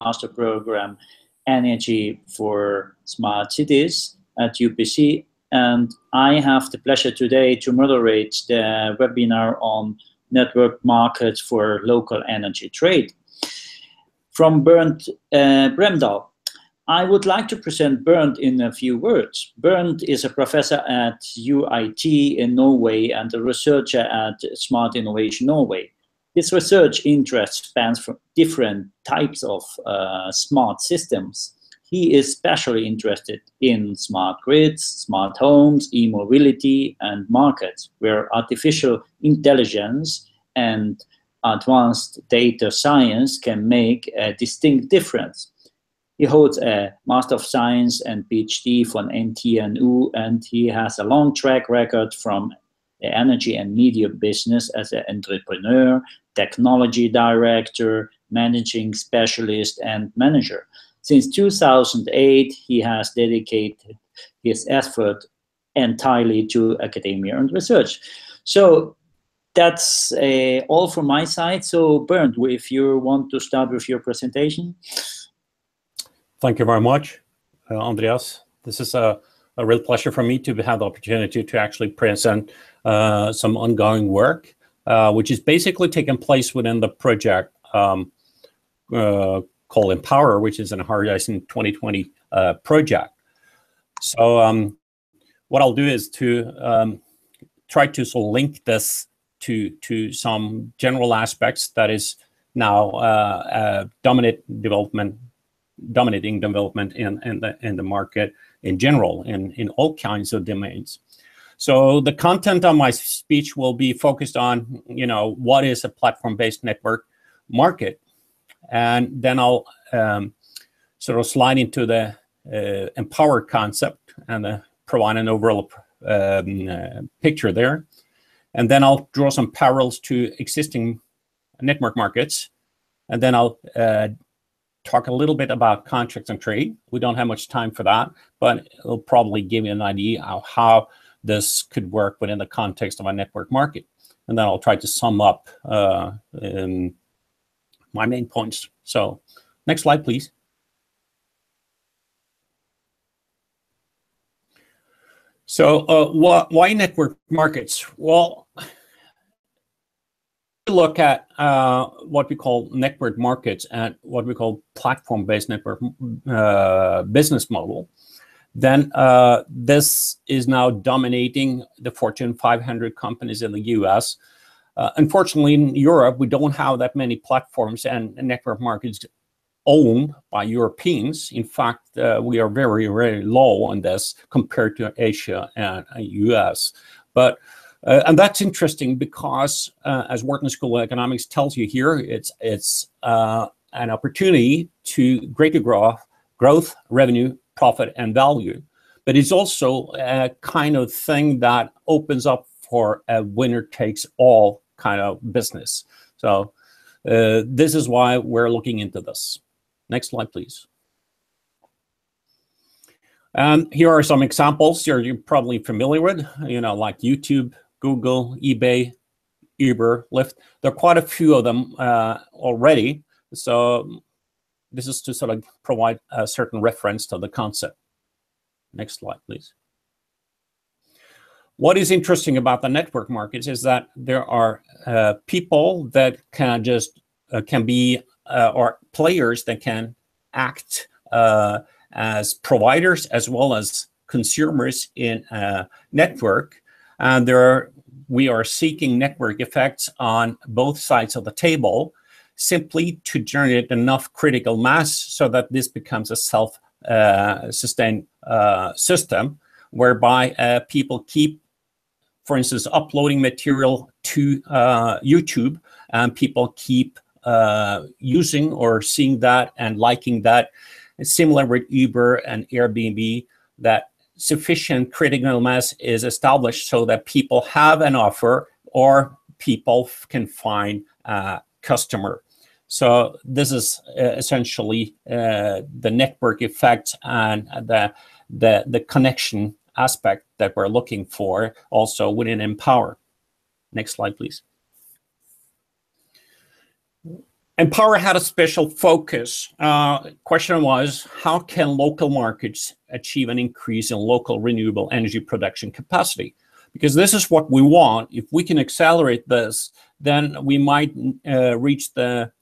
master program Energy for Smart Cities at UPC, and I have the pleasure today to moderate the webinar on network markets for local energy trade. From Bernt Bremdal, I would like to present Bernt in a few words. Bernt is a professor at UiT in Norway and a researcher at Smart Innovation Norway. His research interest spans from different types of smart systems. He is especially interested in smart grids, smart homes, e-mobility, and markets, where artificial intelligence and advanced data science can make a distinct difference. He holds a Master of Science and PhD from NTNU, and he has a long track record from the energy and media business as an entrepreneur, technology director, managing specialist, and manager. Since 2008, he has dedicated his effort entirely to academia and research. So that's all from my side. So Bernt, if you want to start with your presentation. Thank you very much, Andreas. This is a real pleasure for me to have the opportunity to actually present some ongoing work, which is basically taking place within the project called Empower, which is an Horizon 2020 project. So what I'll do is to try to sort of link this to some general aspects that is now dominating development in the market in general, in all kinds of domains. So the content of my speech will be focused on, what is a platform-based network market, and then I'll sort of slide into the Empower concept and provide an overall picture there, and then I'll draw some parallels to existing network markets, and then I'll talk a little bit about contracts and trade. We don't have much time for that, but it'll probably give you an idea of how this could work within the context of a network market. And then I'll try to sum up my main points. So next slide, please. So why network markets? Well, look at what we call network markets and what we call platform-based network business model, then this is now dominating the Fortune 500 companies in the US. Unfortunately, in Europe, we don't have that many platforms and network markets owned by Europeans. In fact, we are very, very low on this compared to Asia and US. But and that's interesting because, as Wharton School of Economics tells you here, it's an opportunity to greater growth, revenue, profit, and value. But it's also a kind of thing that opens up for a winner-takes-all kind of business. So this is why we're looking into this. Next slide, please. Here are some examples you're probably familiar with, like YouTube, Google, eBay, Uber, Lyft. There are quite a few of them already. So this is to sort of provide a certain reference to the concept. Next slide, please. What is interesting about the network markets is that there are people that can be or players that can act as providers as well as consumers in a network. And we are seeking network effects on both sides of the table simply to generate enough critical mass so that this becomes a self-sustained system whereby people keep, for instance, uploading material to YouTube, and people keep using or seeing that and liking that. It's similar with Uber and Airbnb, that sufficient critical mass is established so that people have an offer or people can find a customer. So this is essentially the network effect and the connection aspect that we're looking for also within Empower. Next slide, please. Empower had a special focus. Question was, how can local markets achieve an increase in local renewable energy production capacity? Because this is what we want. If we can accelerate this, then we might reach the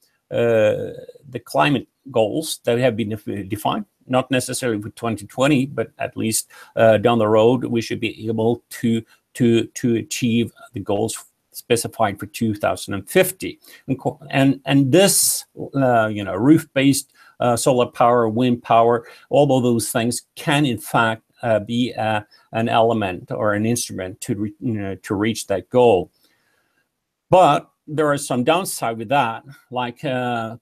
climate goals that have been defined. Not necessarily for 2020, but at least down the road, we should be able to achieve the goals specified for 2050. And this, roof-based solar power, wind power, all of those things can in fact be an element or an instrument to reach that goal. But there are some downside with that, like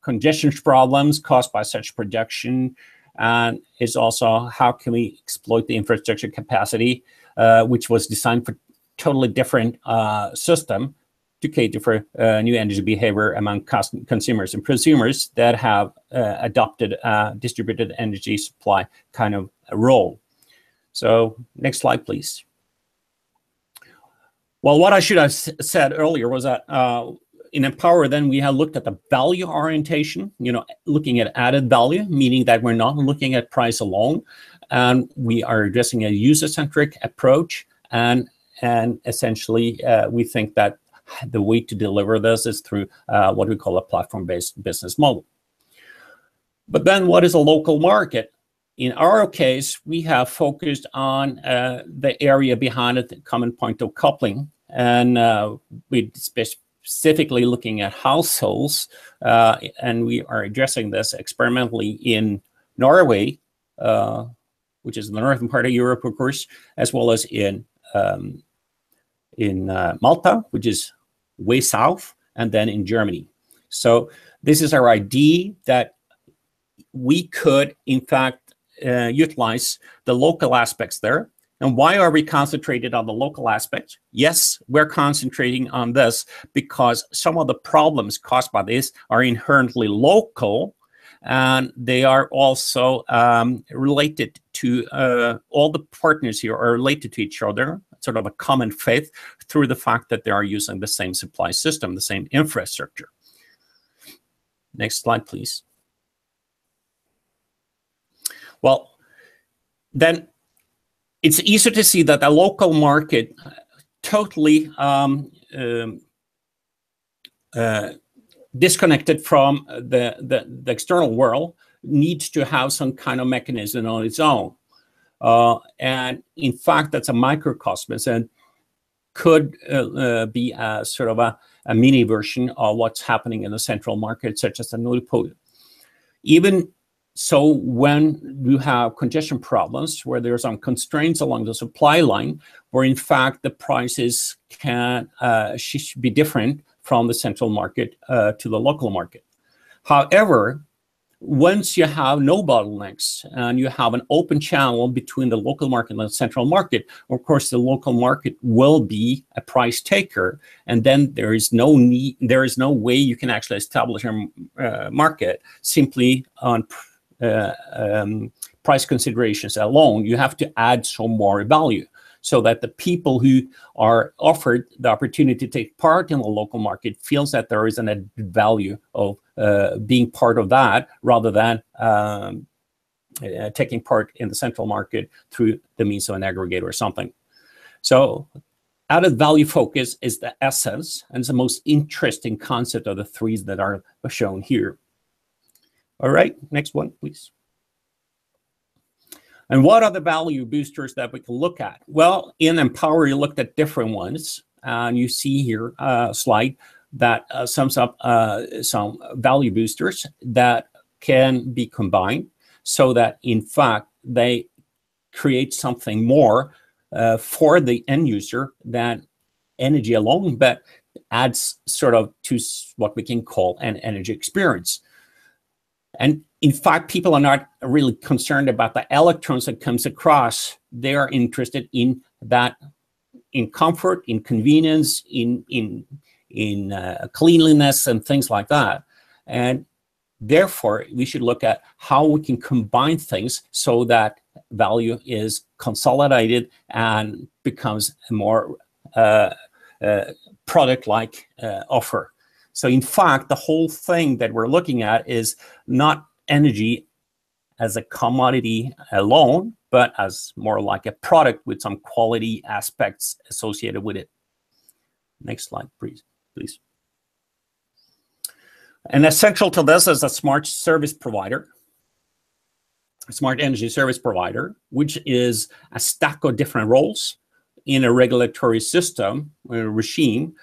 congestion problems caused by such production, and it's also how can we exploit the infrastructure capacity, which was designed for totally different system to cater for new energy behavior among consumers and prosumers that have adopted a distributed energy supply kind of a role. So next slide, please. Well, what I should have said earlier was that in Empower, then we have looked at the value orientation, looking at added value, meaning that we're not looking at price alone, and we are addressing a user-centric approach. And essentially, we think that the way to deliver this is through what we call a platform-based business model. But then what is a local market? In our case, we have focused on the area behind it, the common point of coupling, and we specifically looking at households, and we are addressing this experimentally in Norway, which is the northern part of Europe, of course, as well as in Malta, which is way south, and then in Germany. So this is our idea that we could, in fact, utilize the local aspects there. And why are we concentrated on the local aspect? Yes, we're concentrating on this because some of the problems caused by this are inherently local, and they are also related to all the partners here are related to each other, sort of a common faith through the fact that they are using the same supply system, the same infrastructure. Next slide, please. Well, then it's easy to see that the local market totally disconnected from the external world needs to have some kind of mechanism on its own. And in fact, that's a microcosmos and could be a sort of a mini version of what's happening in the central market, such as the Nord Pool. Even so, when you have congestion problems where there's some constraints along the supply line, where in fact the prices can be different from the central market to the local market. However, once you have no bottlenecks and you have an open channel between the local market and the central market, of course, the local market will be a price taker, and then there is no way you can actually establish a market simply on price considerations alone. You have to add some more value so that the people who are offered the opportunity to take part in the local market feels that there is an added value of being part of that rather than taking part in the central market through the means of an aggregator or something. So added value focus is the essence and it's the most interesting concept of the three that are shown here. All right, next one, please. And what are the value boosters that we can look at? Well, in Empower, you looked at different ones. And you see here a slide that sums up some value boosters that can be combined so that, in fact, they create something more for the end user than energy alone, but adds sort of to what we can call an energy experience. And in fact, people are not really concerned about the electrons that comes across. They are interested in that, in comfort, in convenience, in cleanliness and things like that. And therefore, we should look at how we can combine things so that value is consolidated and becomes a more product-like offer. So in fact, the whole thing that we're looking at is not energy as a commodity alone, but as more like a product with some quality aspects associated with it. Next slide, please. And essential to this is a smart service provider, a smart energy service provider, which is a stack of different roles in a regulatory system or a regime.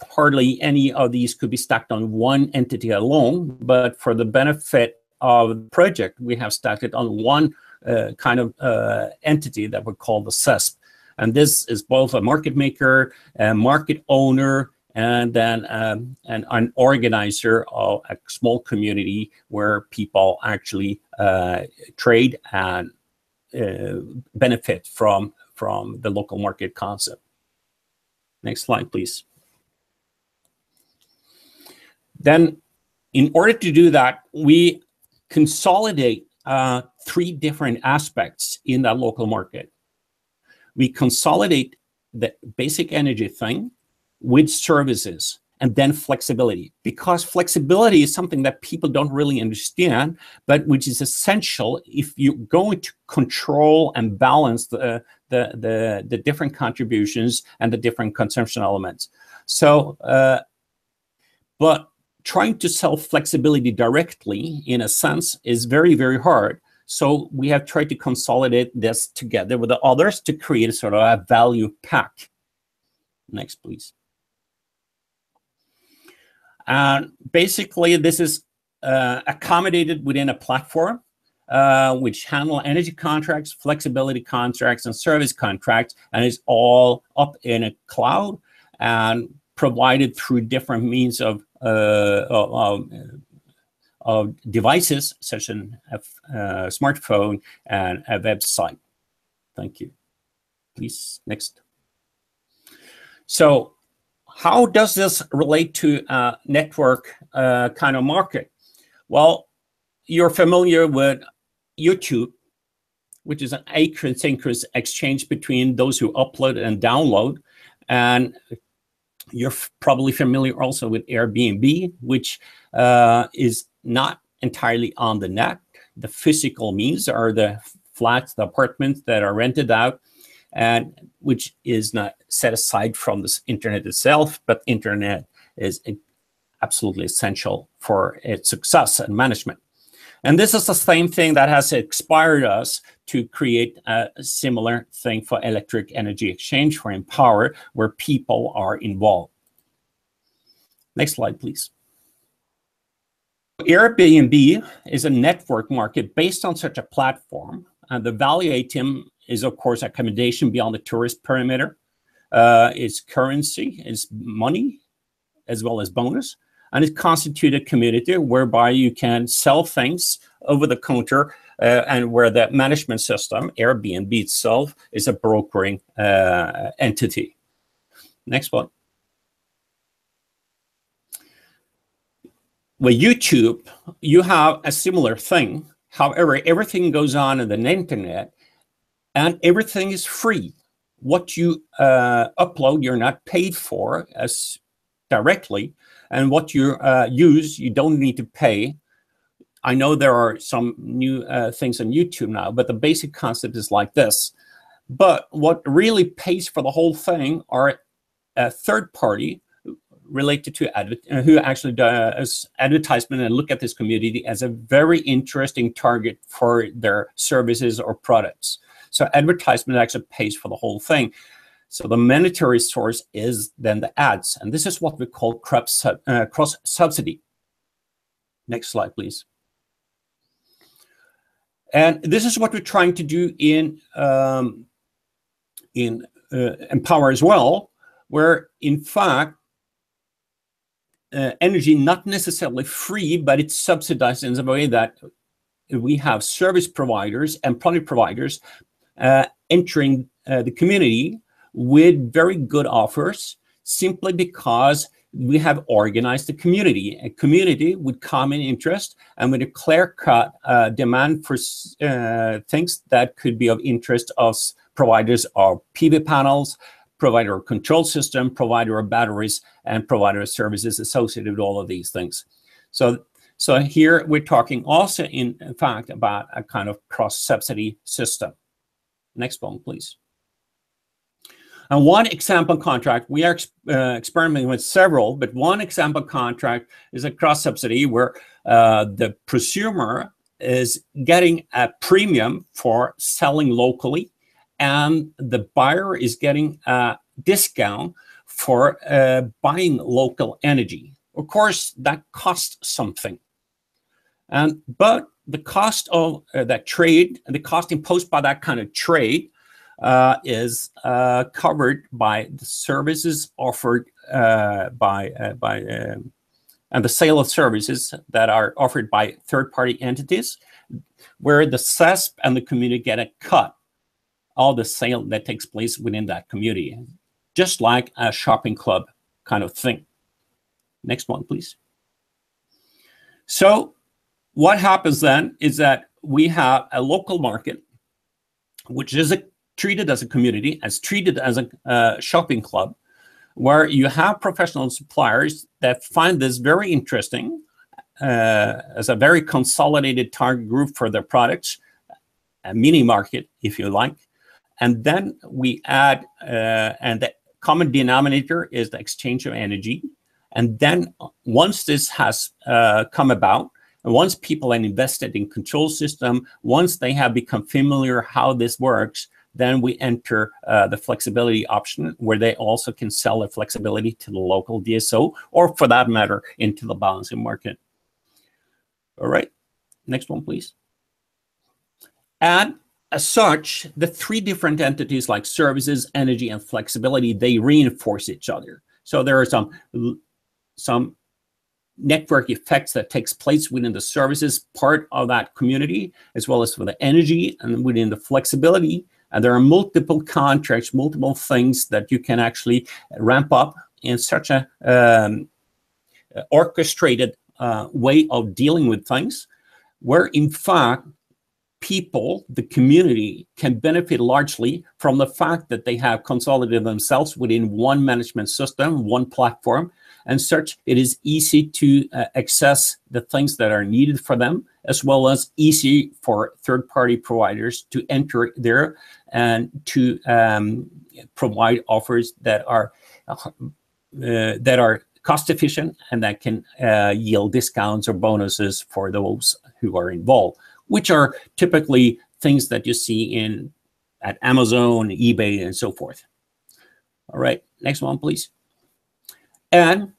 Hardly any of these could be stacked on one entity alone, but for the benefit of the project, we have stacked it on one kind of entity that we call the CESP. And this is both a market maker, a market owner, and then an organizer of a small community where people actually trade and benefit from the local market concept. Next slide, please. Then, in order to do that, we consolidate 3 different aspects in that local market. We consolidate the basic energy thing with services and then flexibility, because flexibility is something that people don't really understand, but which is essential if you're going to control and balance the different contributions and the different consumption elements. So, but trying to sell flexibility directly, in a sense, is very, very hard. So we have tried to consolidate this together with the others to create a sort of a value pack. Next, please. And basically, this is accommodated within a platform which handle energy contracts, flexibility contracts, and service contracts, and is all up in a cloud and provided through different means of devices, such as a smartphone and a website. Thank you. Please, next. So, how does this relate to a network kind of market? Well, you're familiar with YouTube, which is an asynchronous exchange between those who upload and download. And you're probably familiar also with AirBnB, which is not entirely on the net. The physical means are the flats, the apartments that are rented out, and which is not set aside from the internet itself, but internet is absolutely essential for its success and management. And this is the same thing that has inspired us to create a similar thing for electric energy exchange for Empower, where people are involved. Next slide, please. Airbnb is a network market based on such a platform. And the value item is, of course, accommodation beyond the tourist perimeter. It's currency, it's money, as well as bonus. And it constitutes a community whereby you can sell things over the counter and where the management system, Airbnb itself, is a brokering entity. Next one. With YouTube, you have a similar thing. However, everything goes on the internet and everything is free. What you upload, you're not paid for as directly. And what you use, you don't need to pay. I know there are some new things on YouTube now, but the basic concept is like this. But what really pays for the whole thing are a third party related to who actually does advertisement and look at this community as a very interesting target for their services or products. So advertisement actually pays for the whole thing. So the monetary source is then the ads. And this is what we call cross-subsidy. Next slide, please. And this is what we're trying to do in Empower as well, where in fact, energy not necessarily free, but it's subsidized in a way that we have service providers and product providers entering the community with very good offers, simply because we have organized a community with common interest and with a clear-cut demand for things that could be of interest of providers of PV panels, provider of control system, provider of batteries, and provider of services associated with all of these things. So here we're talking also, in fact, about a kind of cross-subsidy system. Next one, please. And one example contract, we are experimenting with several, but one example contract is a cross-subsidy where the prosumer is getting a premium for selling locally, and the buyer is getting a discount for buying local energy. Of course, that costs something. But the cost of that trade, and the cost imposed by that kind of trade, is covered by the services offered and the sale of services that are offered by third-party entities, where the CESP and the community get a cut of the sale that takes place within that community, just like a shopping club kind of thing. Next one, please. So what happens then is that we have a local market, which is treated as a community, as treated as a shopping club, where you have professional suppliers that find this very interesting as a very consolidated target group for their products, a mini market, if you like. And then we add, and the common denominator is the exchange of energy. And then once this has come about, and once people are invested in control system, once they have become familiar how this works, then we enter the flexibility option, where they also can sell their flexibility to the local DSO, or for that matter, into the balancing market. All right, next one, please. And as such, the three different entities like services, energy, and flexibility, they reinforce each other. So there are some network effects that takes place within the services part of that community, as well as for the energy and within the flexibility. And there are multiple contracts, multiple things that you can actually ramp up in such a orchestrated way of dealing with things, where in fact people, the community, can benefit largely from the fact that they have consolidated themselves within one management system, one platform, and such it is easy to access the things that are needed for them, as well as easy for third-party providers to enter there and to provide offers that are cost efficient and that can yield discounts or bonuses for those who are involved, which are typically things that you see at Amazon, eBay, and so forth. All right, next one, please. And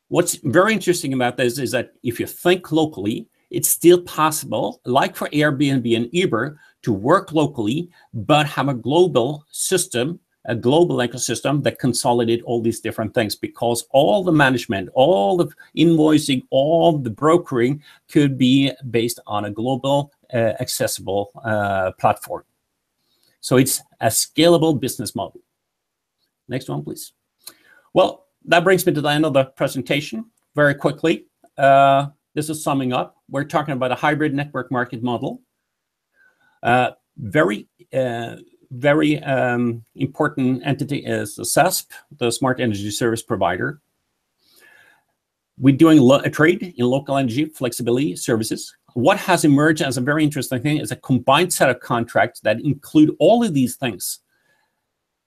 what's very interesting about this is that if you think locally, it's still possible, like for Airbnb and Uber, to work locally, but have a global system, a global ecosystem that consolidate all these different things, because all the management, all the invoicing, all the brokering could be based on a global accessible platform. So it's a scalable business model. Next one, please. Well, that brings me to the end of the presentation. Very quickly, this is summing up. We're talking about a hybrid network market model. Very important entity is the CESP, the Smart Energy Service Provider. We're doing a trade in local energy flexibility services. What has emerged as a very interesting thing is a combined set of contracts that include all of these things.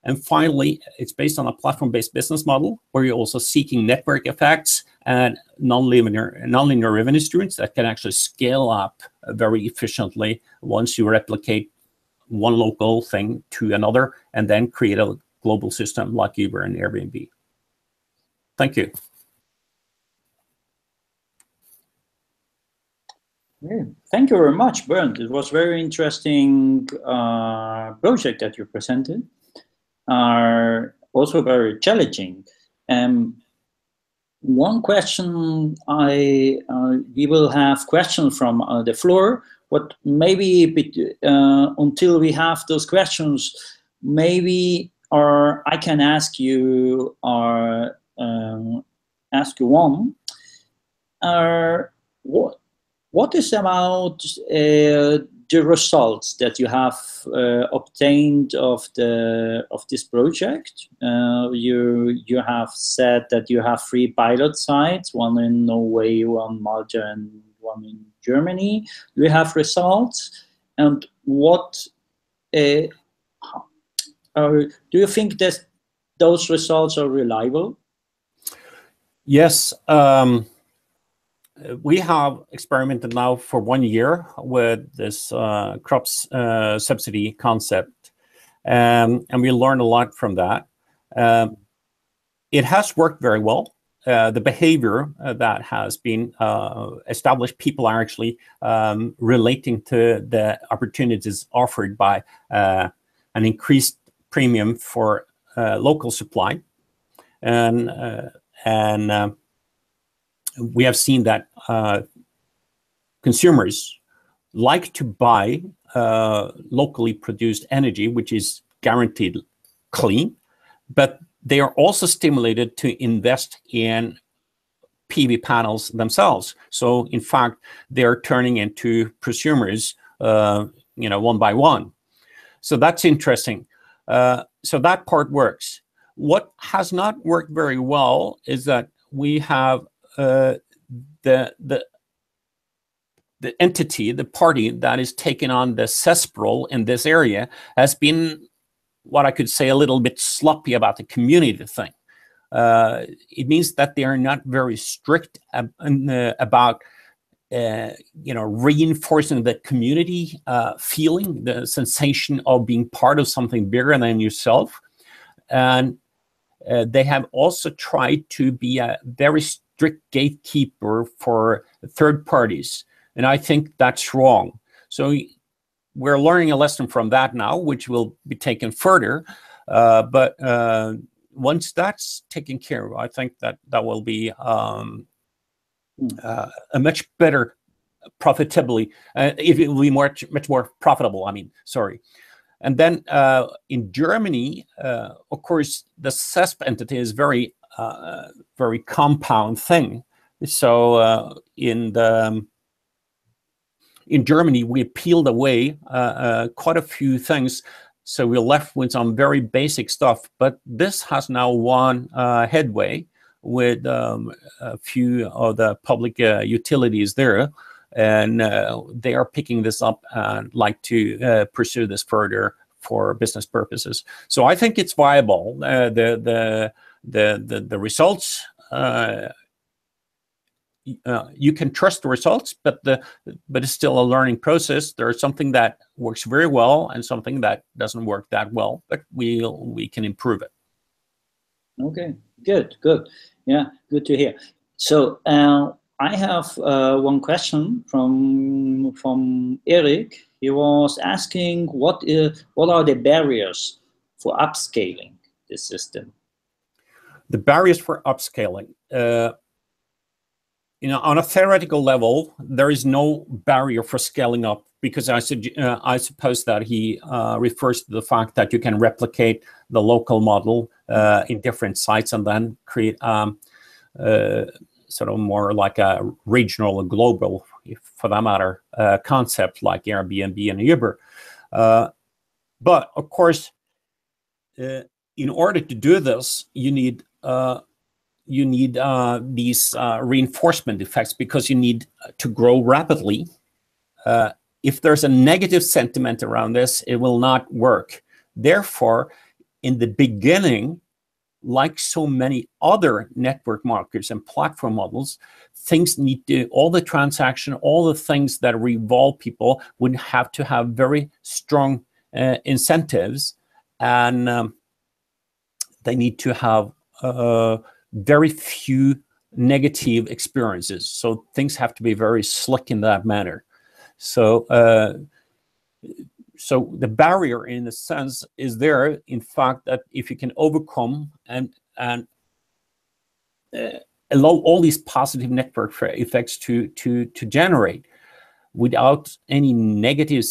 And finally, it's based on a platform-based business model where you're also seeking network effects and non-linear revenue streams that can actually scale up very efficiently once you replicate one local thing to another and then create a global system like Uber and Airbnb. Thank you. Yeah, thank you very much, Bernt. It was very interesting project that you presented. Also very challenging. One question, we will have questions from the floor, but maybe until we have those questions, maybe I can ask you one. What is about the results that you have obtained of this project? You have said that you have 3 pilot sites, one in Norway, one Malta, and one in Germany. Do you have results? And what do you think that those results are reliable? Yes. We have experimented now for 1 year with this crops subsidy concept, and we learned a lot from that. It has worked very well. The behavior that has been established, people are actually relating to the opportunities offered by an increased premium for local supply, and we have seen that consumers like to buy locally produced energy, which is guaranteed clean, but they are also stimulated to invest in PV panels themselves. So in fact, they are turning into prosumers, one by one. So that's interesting. So that part works. What has not worked very well is that we have the entity, the party that is taking on the cesspool in this area has been, what I could say, a little bit sloppy about the community thing. It means that they are not very strict about reinforcing the community feeling, the sensation of being part of something bigger than yourself. And they have also tried to be a very strict gatekeeper for third parties. And I think that's wrong. So we're learning a lesson from that now, which will be taken further. But once that's taken care of, I think that will be a much better profitably. It will be much more profitable. And then in Germany, of course, the CESP entity is very compound thing. So in Germany, we peeled away quite a few things. So we're left with some very basic stuff. But this has now won headway with a few of the public utilities there. And they are picking this up and like to pursue this further for business purposes. So I think it's viable. The results, you can trust the results, but it's still a learning process. There's something that works very well and something that doesn't work that well, but we can improve it. Okay, good. Yeah, good to hear. So I have one question from Eric. He was asking what are the barriers for upscaling this system? The barriers for upscaling. On a theoretical level, there is no barrier for scaling up, because I suppose that he refers to the fact that you can replicate the local model in different sites and then create sort of more like a regional or global, for that matter, concept like Airbnb and Uber. But of course, in order to do this, you need these reinforcement effects, because you need to grow rapidly. If there's a negative sentiment around this, it will not work. Therefore, in the beginning, like so many other network markets and platform models, things need to, all the transaction, all the things that revolve people would have to have very strong incentives, and they need to have very few negative experiences. So things have to be very slick in that manner. So the barrier, in a sense, is there. In fact, that if you can overcome and allow all these positive network effects to generate without any negative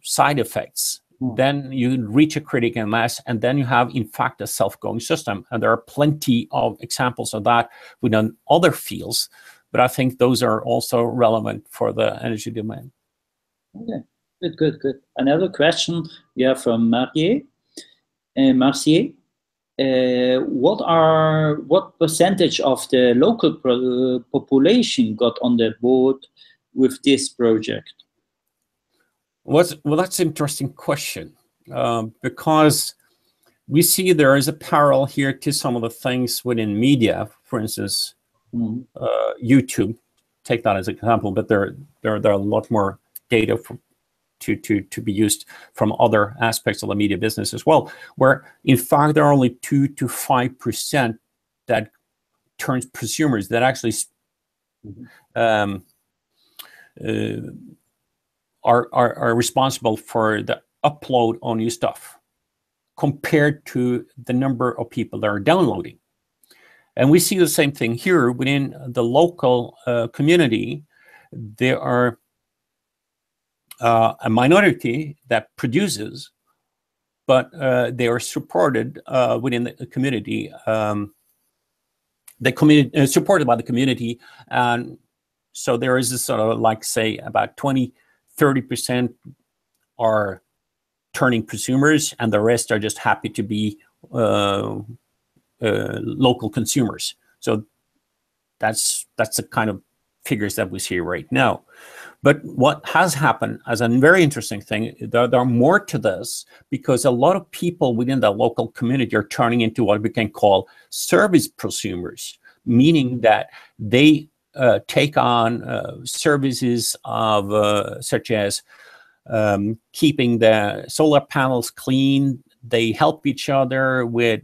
side effects, then you reach a critical mass, and then you have, in fact, a self-going system. And there are plenty of examples of that within other fields. but I think those are also relevant for the energy domain. Okay, good. Another question we have from Marcier. Marcier, what percentage of the local population got on the board with this project? Well, that's an interesting question, because we see there is a parallel here to some of the things within media. For instance, YouTube, take that as an example, but there are a lot more data to be used from other aspects of the media business as well, where in fact there are only 2 to 5% that turns prosumers that actually are responsible for the upload on new stuff, compared to the number of people that are downloading. And we see the same thing here within the local community. There are a minority that produces, but they are supported within the community. Supported by the community, and so there is this sort of, like, say, about 20–30% are turning prosumers, and the rest are just happy to be local consumers. So that's the kind of figures that we see right now. But what has happened as a very interesting thing, there are more to this, because a lot of people within the local community are turning into what we can call service prosumers, meaning that they take on services of such as keeping the solar panels clean. They help each other with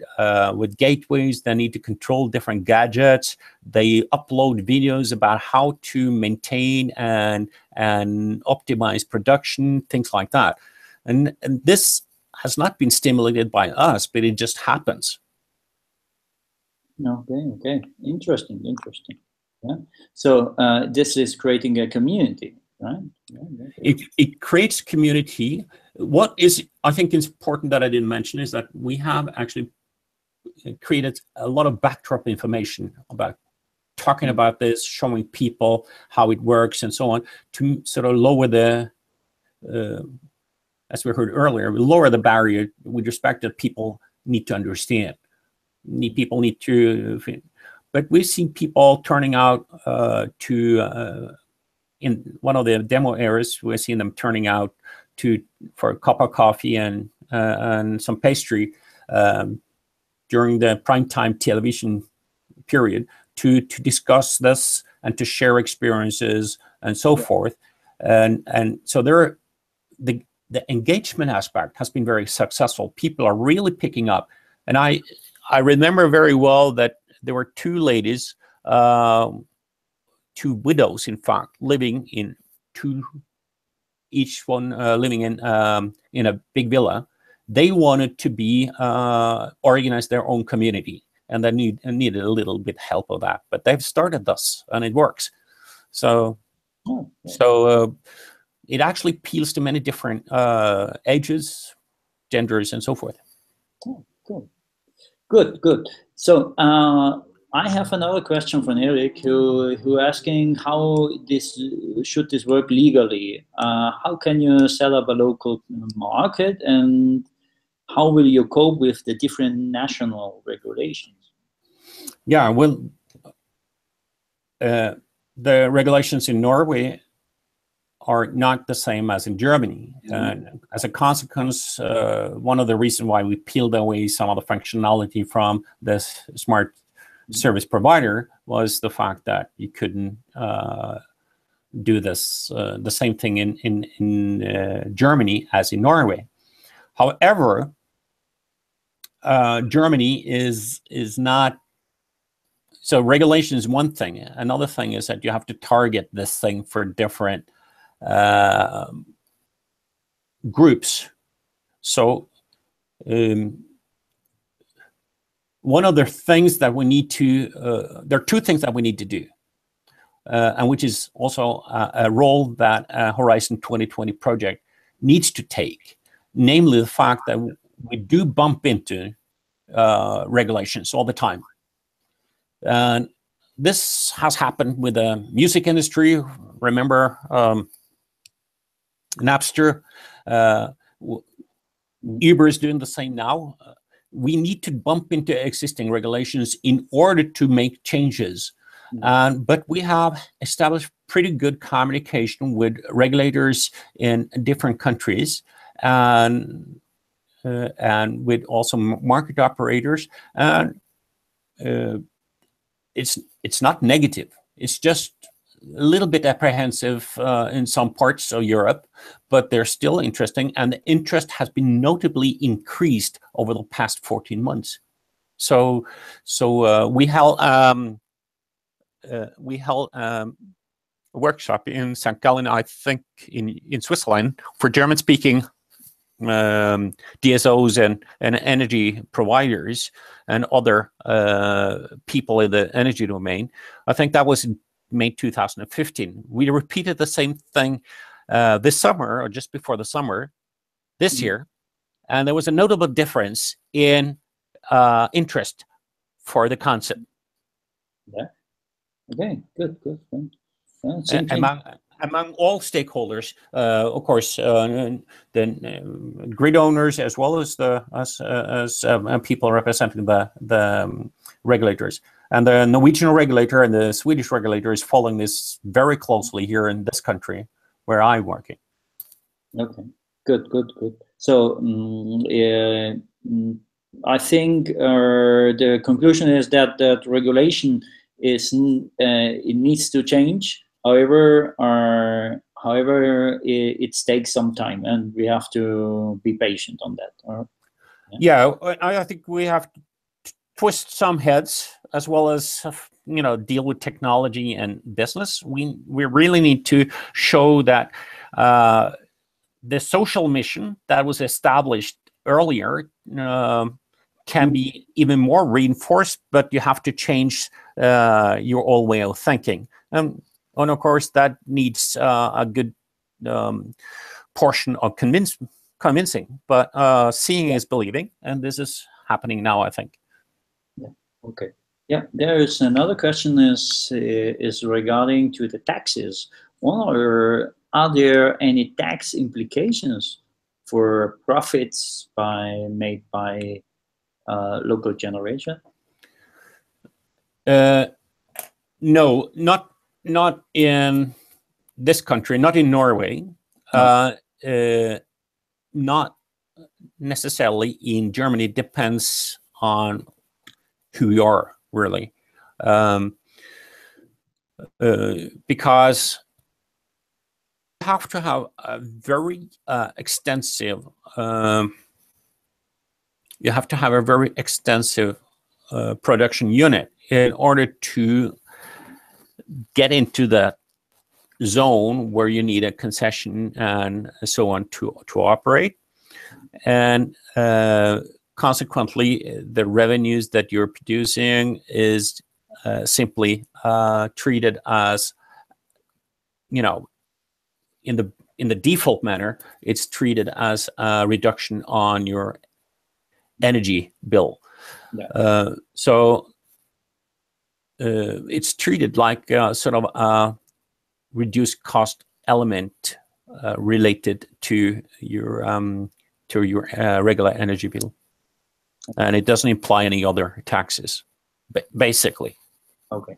gateways. They need to control different gadgets. They upload videos about how to maintain and optimize production, things like that. And this has not been stimulated by us, but it just happens. Okay. Interesting. Yeah. So this is creating a community, right? Yeah. It creates community. What is, I think, is important that I didn't mention is that we have actually created a lot of backdrop information about talking about this, showing people how it works and so on, to sort of lower the, as we heard earlier, lower the barrier with respect that people need to understand. People need to, but we've seen people turning out in one of the demo areas, we've seen them turning out for a cup of coffee and some pastry during the primetime television period to discuss this and to share experiences and so forth. And so the engagement aspect has been very successful. People are really picking up. And I remember very well that there were 2 ladies, 2 widows, in fact, living in each one living in a big villa. They wanted to be organize their own community, and they needed a little bit help of that. But they've started this, and it works. So it actually appeals to many different ages, genders, and so forth. Oh, cool. Good. So I have another question from Eric, who asking how should this work legally? How can you set up a local market, and how will you cope with the different national regulations? Yeah, well, the regulations in Norway are not the same as in Germany. And as a consequence, one of the reasons why we peeled away some of the functionality from this smart service provider was the fact that you couldn't do this the same thing in Germany as in Norway. However, Germany is not. So regulation is one thing. Another thing is that you have to target this thing for different groups. So one of the things that we need to, there are 2 things that we need to do, and which is also a role that Horizon 2020 project needs to take, namely the fact that we do bump into regulations all the time. And this has happened with the music industry. Remember Napster? Uber is doing the same now. We need to bump into existing regulations in order to make changes. But we have established pretty good communication with regulators in different countries and with also market operators. And it's not negative. It's just a little bit apprehensive in some parts of Europe, but they're still interesting, and the interest has been notably increased over the past 14 months. So we held a workshop in St. Gallen, I think, in Switzerland, for German-speaking DSOs and energy providers and other people in the energy domain. I think that was in May 2015. We repeated the same thing this summer, or just before the summer this year, and there was a notable difference in interest for the concept. Yeah. Okay. Good. Among all stakeholders, of course, the grid owners, as well as people representing the regulators. And the Norwegian regulator and the Swedish regulator is following this very closely here in this country where I'm working. Okay, good. So I think the conclusion is that regulation is it needs to change. However, it takes some time, and we have to be patient on that. Yeah, I think we have to twist some heads, as well as deal with technology and business. We really need to show that the social mission that was established earlier can be even more reinforced, but you have to change your old way of thinking. And of course, that needs a good portion of convincing. But seeing is believing, and this is happening now, I think. Yeah. Okay. Yeah. There is another question is regarding to the taxes. Are there any tax implications for profits made by local generation? No, not in this country, not in Norway, not necessarily in Germany. It depends on who you are, really, because you have to have a very extensive production unit in order to get into the zone where you need a concession and so on to operate. And consequently, the revenues that you're producing is simply treated as, in the default manner, it's treated as a reduction on your energy bill. Yeah. So it's treated like sort of a reduced cost element related to your regular energy bill, and it doesn't imply any other taxes, basically. Okay.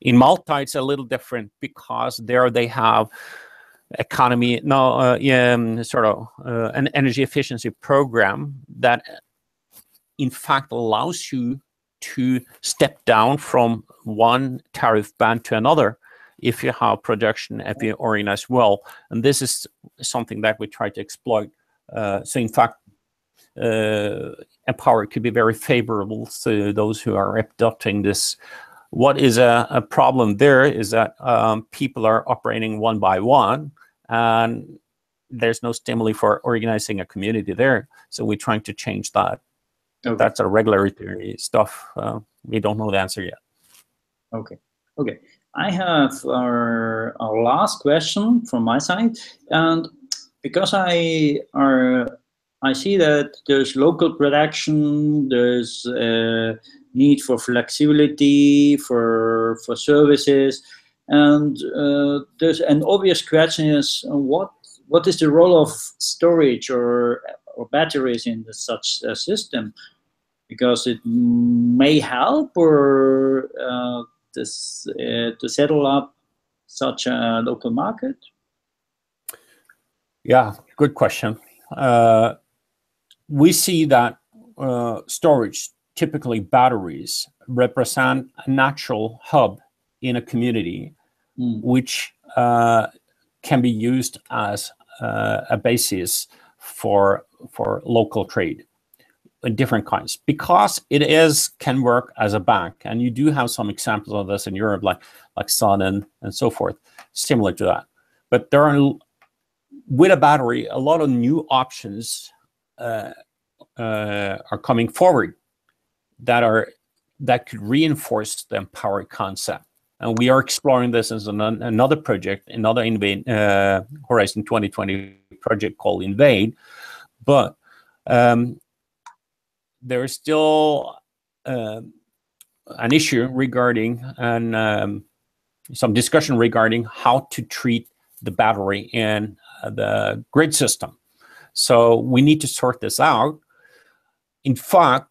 In Malta, it's a little different because there they have an energy efficiency program that, in fact, allows you to step down from one tariff band to another if you have production, if you organize well. And this is something that we try to exploit. So in fact, Empower could be very favorable to those who are adopting this. What is a problem there is that people are operating one by one, and there's no stimuli for organizing a community there. So we're trying to change that. Okay. That's a regulatory stuff. We don't know the answer yet. Okay. I have our last question from my side, and because I see that there's local production, there's need for flexibility, for services, and there's an obvious question is what is the role of storage or batteries in such a system, because it may help or to settle up such a local market. Yeah, good question. We see that storage, typically batteries, represent a natural hub in a community, which can be used as a basis for local trade in different kinds, because it can work as a bank, and you do have some examples of this in Europe, like Sun and so forth, similar to that. But there are, with a battery, a lot of new options are coming forward that could reinforce the empowered concept. And we are exploring this as another project, another Horizon 2020 project called Invade. But there is still an issue regarding and some discussion regarding how to treat the battery in the grid system. So we need to sort this out. In fact,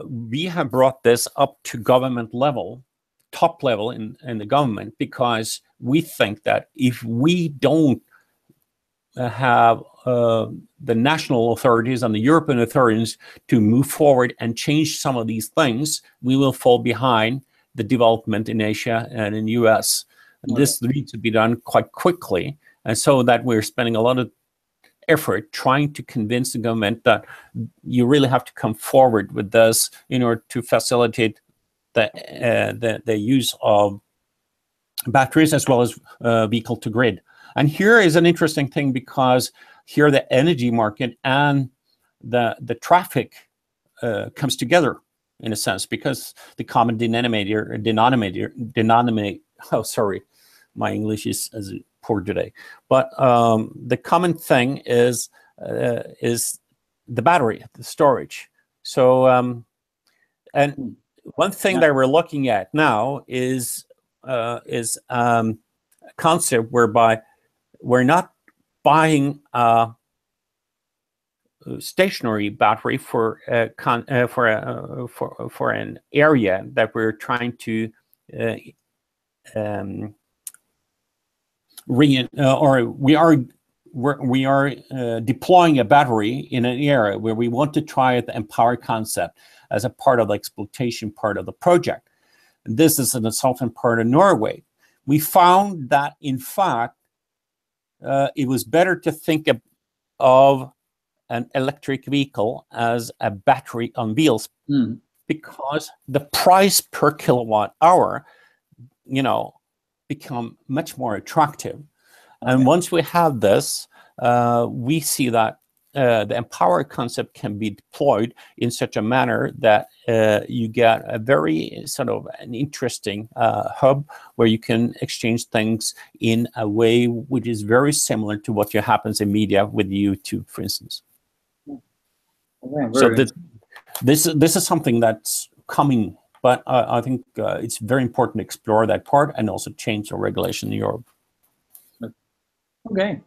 we have brought this up to government level, top level in the government, because we think that if we don't have the national authorities and the European authorities to move forward and change some of these things, we will fall behind the development in Asia and in the US. And this needs to be done quite quickly. And so that we're spending a lot of effort trying to convince the government that you really have to come forward with this in order to facilitate the use of batteries as well as vehicle to grid. And here is an interesting thing, because here the energy market and the traffic comes together in a sense, because the common denominator, oh, sorry, my English is poor today. But the common thing is the battery, the storage. So, and one thing that we're looking at now is a concept whereby we're not buying a stationary battery for an area that we're trying to we are deploying a battery in an area where we want to try the empowered concept as a part of the exploitation part of the project. This is in the southern part of Norway. We found that, in fact, it was better to think of an electric vehicle as a battery on wheels, because the price per kilowatt hour, become much more attractive. And once we have this, we see that the empowered concept can be deployed in such a manner that you get a very sort of an interesting hub where you can exchange things in a way which is very similar to what happens in media with YouTube, for instance. So this is something that's coming, but I think it's very important to explore that part and also change the regulation in Europe. Okay,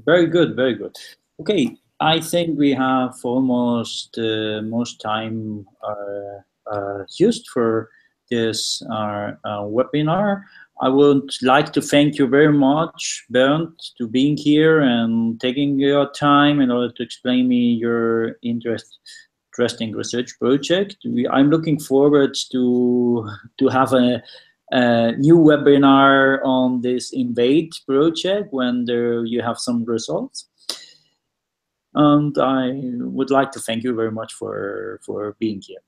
very good, very good. Okay, I think we have almost most time used for this webinar. I would like to thank you very much, Bernt, to being here and taking your time in order to explain me your interesting research project. I'm looking forward to have a new webinar on this Invade project when you have some results. And I would like to thank you very much for being here.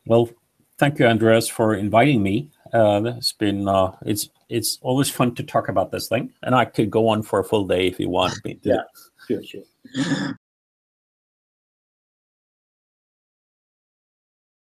Well, thank you, Andreas, for inviting me. It's been it's always fun to talk about this thing, and I could go on for a full day if you want me to. Yeah, sure.